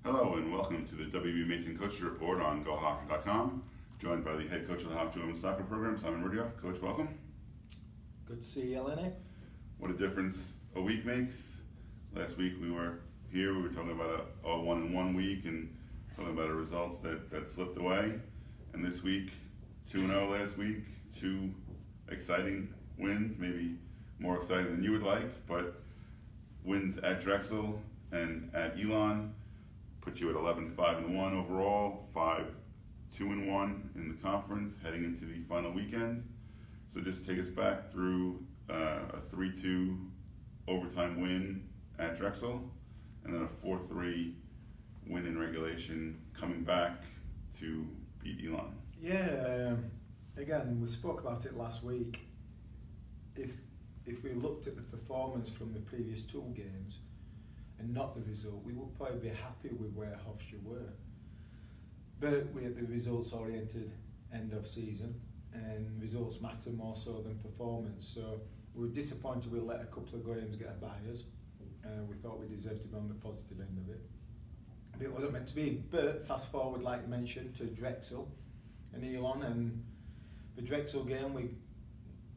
Hello and welcome to the WB Mason Coach Report on GoHofstra.com. Joined by the head coach of the Hofstra Women's Soccer Program, Simon Riddiough. Coach, welcome. Good to see you, Lenny. What a difference a week makes. Last week we were here, we were talking about a 1-1 week and talking about the results that slipped away. And this week, 2-0 last week, two exciting wins, maybe more exciting than you would like, but wins at Drexel and at Elon put you at 11-5-1 overall, 5-2-1 in the conference heading into the final weekend. So just take us back through a 3-2 overtime win at Drexel and then a 4-3 win in regulation coming back to beat Elon. Yeah, again, we spoke about it last week. If we looked at the performance from the previous two games and not the result, we would probably be happy with where Hofstra were. But we're at the results-oriented end of season, and results matter more so than performance. So we were disappointed we let a couple of games get by us. We thought we deserved to be on the positive end of it. But it wasn't meant to be. But fast forward, like you mentioned, to Drexel and Elon, and the Drexel game,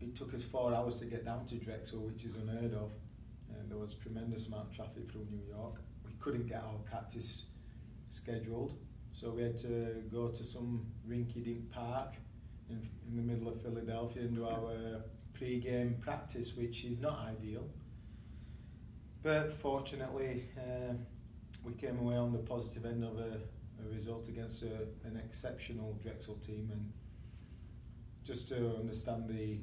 it took us 4 hours to get down to Drexel, which is unheard of. There was a tremendous amount of traffic through New York. We couldn't get our practice scheduled, so we had to go to some rinky-dink park in the middle of Philadelphia and do our pre-game practice, which is not ideal. But fortunately, we came away on the positive end of a result against an exceptional Drexel team. And just to understand the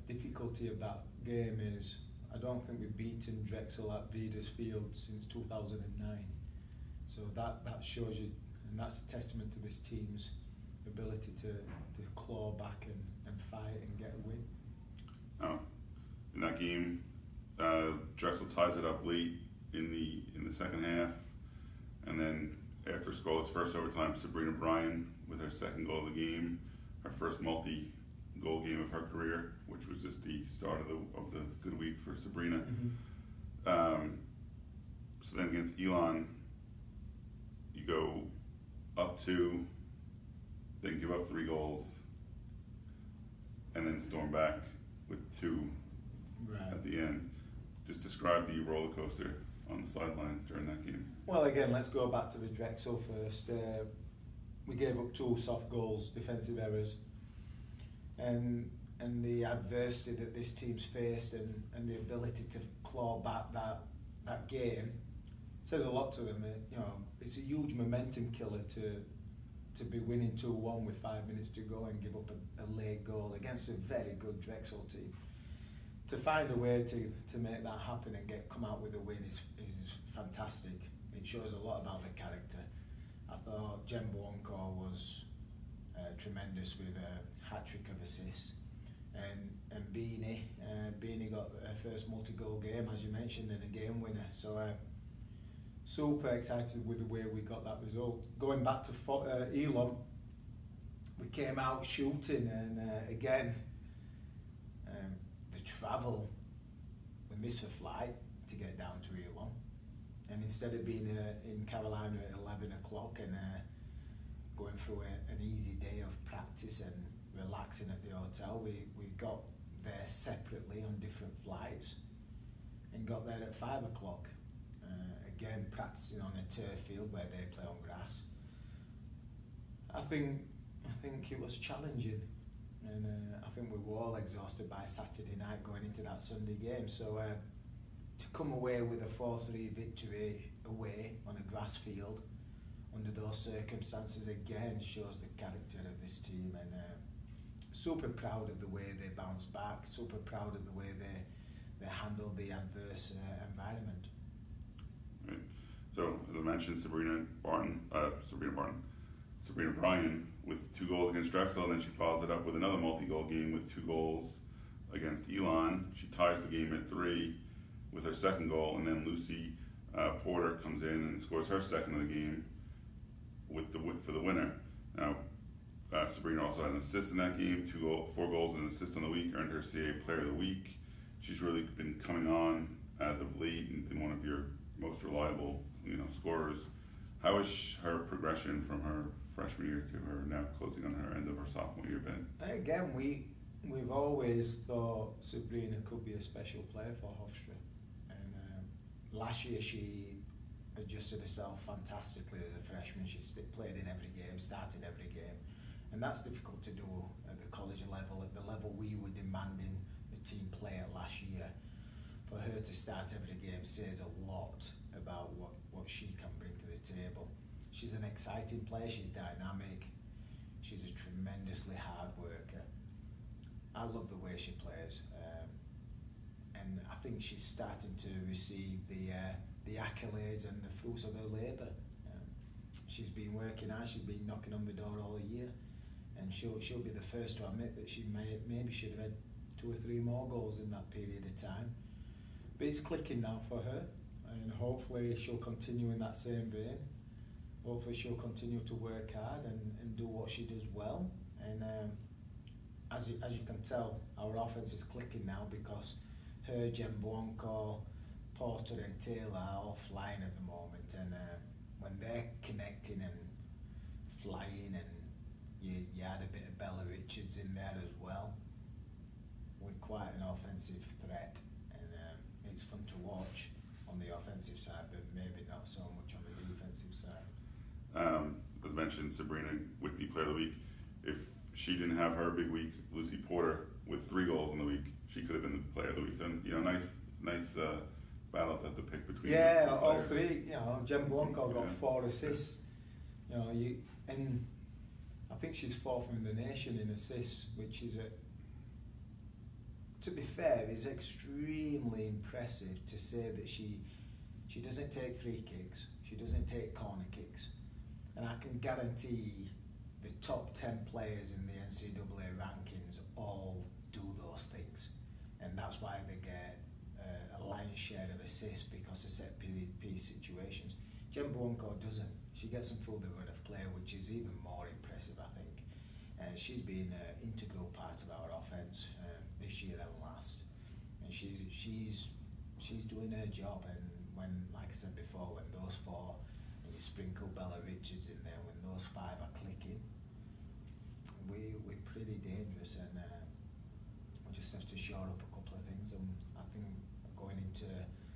difficulty of that game is, I don't think we've beaten Drexel at Riddiough Field since 2009. So that shows you, and that's a testament to this team's ability to claw back and fight and get a win. Oh, in that game, Drexel ties it up late in the second half, and then after scoreless first overtime, Sabrina Bryan with her second goal of the game, her first multi-goal game of her career, which was just the start of the good week for Sabrina. Mm-hmm. So then against Elon, you go up 2, then give up 3 goals, and then storm back with 2 at the end. Just describe the roller coaster on the sideline during that game. Well, again, let's go back to the Drexel first. We gave up 2 soft goals, defensive errors, and the adversity that this team's faced and the ability to claw back that game says a lot to them. It's a huge momentum killer to be winning 2-1 with 5 minutes to go and give up a late goal against a very good Drexel team. To find a way to make that happen and come out with a win is fantastic. It shows a lot about the character. I thought Jen Blanco was tremendous with a hat-trick of assists. And Beanie got her first multi-goal game, as you mentioned, and a game winner. So super excited with the way we got that result. Going back to Elon, we came out shooting, and again, the travel, we missed a flight to get down to Elon. And instead of being in Carolina at 11 o'clock and going through an easy day of practice and relaxing at the hotel, we got there separately on different flights and got there at 5 o'clock. Again, practicing on a turf field where they play on grass. I think it was challenging, and I think we were all exhausted by Saturday night going into that Sunday game. So to come away with a 4-3 victory away on a grass field under those circumstances again shows the character of this team, and super proud of the way they bounced back, super proud of the way they handled the adverse environment. Right. So as I mentioned, Sabrina Bryan with 2 goals against Drexel, and then she follows it up with another multi-goal game with 2 goals against Elon. She ties the game at 3 with her second goal, and then Lucy Porter comes in and scores her second of the game for the winner. Now, Sabrina also had an assist in that game, 4 goals and an assist on the week, earned her CAA Player of the Week. She's really been coming on as of late and been one of your most reliable, scorers. How has her progression from her freshman year to her now closing on her end of her sophomore year been? Again, we've always thought Sabrina could be a special player for Hofstra, and last year she adjusted herself fantastically as a freshman. She played in every game, started every game, and that's difficult to do at the college level, at the level we were demanding the team play at last year. For her to start every game says a lot about what she can bring to the table. She's an exciting player, she's dynamic, she's a tremendously hard worker. I love the way she plays, and I think she's starting to receive the accolades and the fruits of her labour. She's been working hard, she's been knocking on the door all year, and she'll be the first to admit that she maybe should have had 2 or 3 more goals in that period of time. But it's clicking now for her, and hopefully she'll continue in that same vein. Hopefully she'll continue to work hard and do what she does well. And as you can tell, our offence is clicking now because her, Jembuonko, Porter and Taylor are all flying at the moment. And when they're connecting and flying, and you add a bit of Bella Richards in there as well, we're quite an offensive threat. It's fun to watch on the offensive side, but maybe not so much on the defensive side. As mentioned, Sabrina Whitney Player of the Week. If she didn't have her big week, Lucy Porter with 3 goals in the week, she could have been the Player of the Week. So nice battle to have to pick between. Yeah, all 3. Jembuonko got 4 assists. And I think she's 4th in the nation in assists, which is to be fair, is extremely impressive to say that she doesn't take free kicks, she doesn't take corner kicks, and I can guarantee the top 10 players in the NCAA rankings all do those things, and that's why they get a lion's share of assists because of set piece situations. Jembuonko doesn't. She gets them through the run of play, which is even more impressive, I think. She's been an integral part of our offence this year and last, and she's doing her job. And when, like I said before, when those 4 and you sprinkle Bella Richards in there, when those 5 are clicking, we're pretty dangerous, and we just have to shore up a couple of things. And I think going into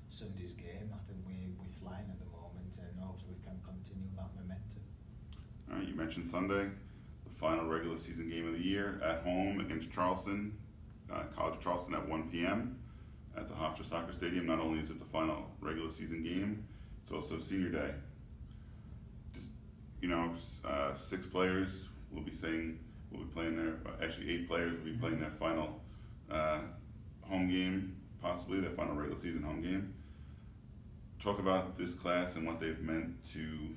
Sunday's game, I think we're flying at the moment, and hopefully we can continue that momentum. All right, you mentioned Sunday, the final regular season game of the year at home against Charleston, College of Charleston at 1 p.m. at the Hofstra Soccer Stadium. Not only is it the final regular season game, it's also senior day. Just 6 players will be playing their. Actually, 8 players will be playing their final home game, possibly their final regular season home game. Talk about this class and what they've meant to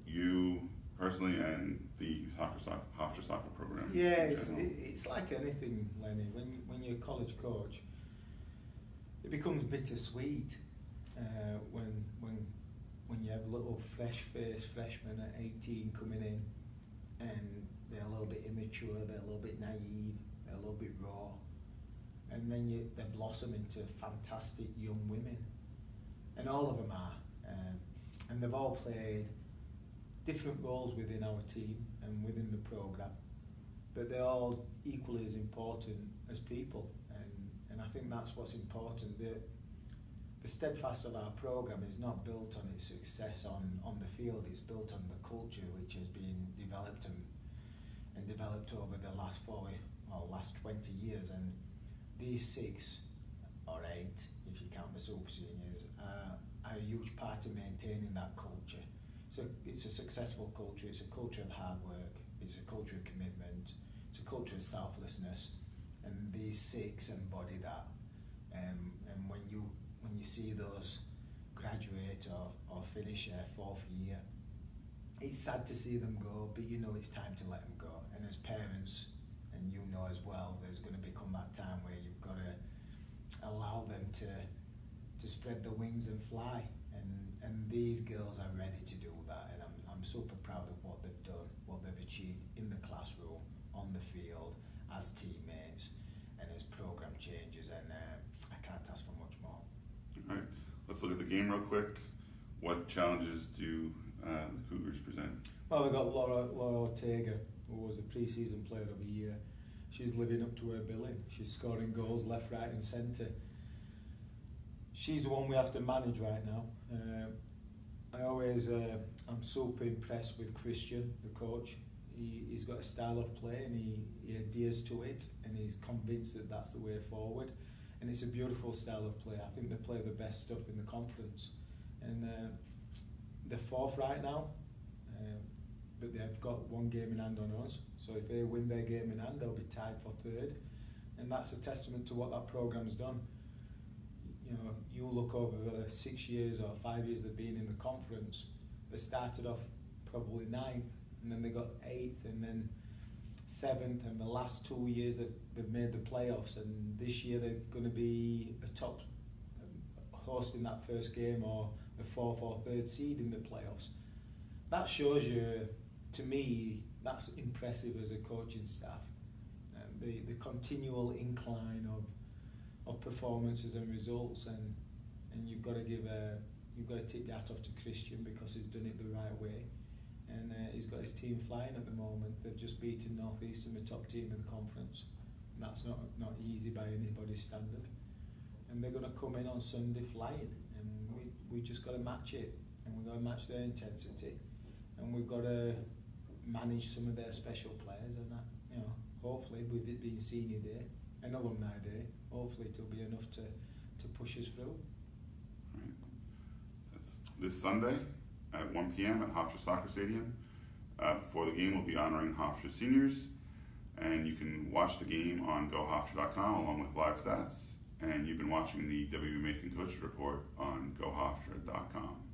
you personally and the Hofstra soccer program. Yeah, it's like anything, Lenny. When you're a college coach, it becomes bittersweet when you have little fresh-faced freshmen at 18 coming in, and they're a little bit immature, they're a little bit naive, they're a little bit raw, and then they blossom into fantastic young women, and all of them are, and they've all played different roles within our team and within the programme, but they're all equally as important as people, and I think that's what's important. The steadfast of our programme is not built on its success on the field, it's built on the culture which has been developed and developed over the last 20 years, and these 6 or 8, if you count the super seniors, are a huge part of maintaining that culture. So it's a successful culture, it's a culture of hard work, it's a culture of commitment, it's a culture of selflessness, and these 6 embody that. And when you see those graduate or finish their 4th year, it's sad to see them go, but it's time to let them go. And as parents, and as well, there's going to become that time where you've got to allow them to spread their wings and fly. And these girls are ready to do that, and I'm super proud of what they've done, what they've achieved in the classroom, on the field, as teammates, and as programme changes, and I can't ask for much more. All right, let's look at the game real quick. What challenges do the Cougars present? Well, we've got Laura Ortega, who was the pre-season player of the year. She's living up to her billing. She's scoring goals left, right and centre. She's the one we have to manage right now. I'm super impressed with Christian, the coach. He's got a style of play and he adheres to it, and he's convinced that that's the way forward. And it's a beautiful style of play. I think they play the best stuff in the conference. And they're fourth right now, but they've got one game in hand on us. So if they win their game in hand, they'll be tied for third. And that's a testament to what that programme's done. You know, you look over the 6 years or 5 years they've been in the conference, they started off probably 9th, and then they got 8th, and then 7th, and the last 2 years they've made the playoffs, and this year they're going to be a top hosting that first game, or the 4th or 3rd seed in the playoffs. That shows you, to me, that's impressive as a coaching staff. The continual incline of performances and results, and you've got to tip your hat off to Christian, because he's done it the right way, and he's got his team flying at the moment. They've just beaten Northeastern, the top team in the conference, and that's not easy by anybody's standard. And they're going to come in on Sunday flying, and we just got to match it, and we've got to match their intensity, and we've got to manage some of their special players, and that, you know, hopefully with it being senior day and alumni day, hopefully it'll be enough to push us through. Right. That's this Sunday at 1 p.m. at Hofstra Soccer Stadium. Before the game, we'll be honoring Hofstra seniors, and you can watch the game on GoHofstra.com along with live stats. And you've been watching the W. Mason Coach Report on GoHofstra.com.